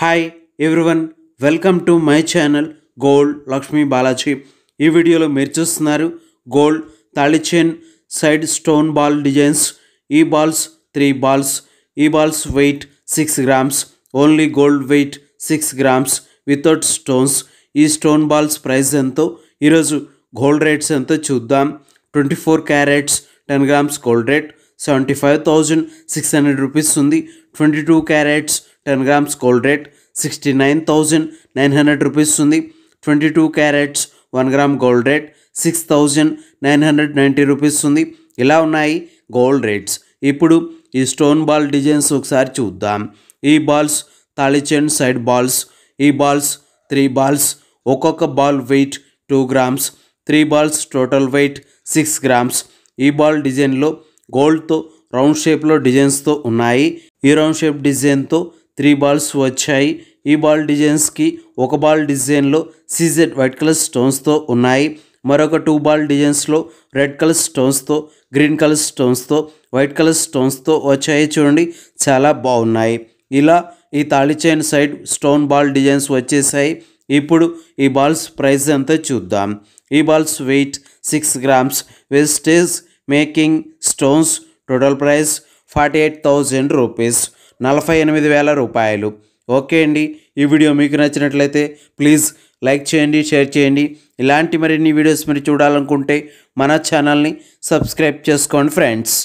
Hi everyone, welcome to my channel gold Lakshmi Balaji. ఈ వీడియోలో మీరు చూస్తున్నారు గోల్డ్ తాళి chain side stone ball designs. ఈ బాల్స్ 3 బాల్స్. ఈ balls weight 6 grams. Only gold weight 6 grams without stones. ఈ స్టోన్ బాల్స్ ప్రైస్ ఎంతో, ఈరోజు గోల్డ్ రేట్స్ ఎంతో చూద్దాం. 24 carats 10 grams gold rate 75,600 rupees ఉంది. 22 carats 10 grams gold rate 69,900 rupees ఉంది. 22 carats 1 gram gold rate 6,990 rupees ఉంది. ఇలా ఉన్నాయి గోల్డ్ రేట్స్. ఇప్పుడు ఈ స్టోన్ బాల్ డిజైన్స్ ఒకసారి చూద్దాం. ఈ బాల్స్ తాళి చైన్ సైడ్ బాల్స్. ఈ బాల్స్ 3 బాల్స్. ఒక్కొక్క ball wait 2 grams. 3 balls total weight 6 grams. ఈ బాల్ డిజైన్లో గోల్డ్తో రౌండ్ షేప్లో డిజైన్స్తో ఉన్నాయి. ఈ రౌండ్ షేప్ డిజైన్తో 3 బాల్స్ వచ్చాయి. ఈ బాల్ డిజైన్స్కి ఒక బాల్ డిజైన్లో సీజెడ్ వైట్ కలర్ స్టోన్స్తో ఉన్నాయి. మరొక 2 బాల్ డిజైన్స్లో రెడ్ కలర్ స్టోన్స్తో, గ్రీన్ కలర్ స్టోన్స్తో, వైట్ కలర్ స్టోన్స్తో వచ్చాయి. చూడండి, చాలా బాగున్నాయి. ఇలా ఈ తాళి chain side stone ball designs వచ్చేసాయి. ఇప్పుడు ఈ బాల్స్ ప్రైస్ ఎంతో చూద్దాం. ఈ balls weight 6 grams. Wastage making stones. Total price 48,000 rupees, 48,000 రూపాయలు. ఓకే అండి, ఈ వీడియో మీకు నచ్చినట్లయితే ప్లీజ్ లైక్ చేయండి, షేర్ చేయండి. ఇలాంటి మరిన్ని వీడియోస్ మీరు చూడాలనుకుంటే మన ఛానల్ని సబ్స్క్రైబ్ చేసుకోండి ఫ్రెండ్స్.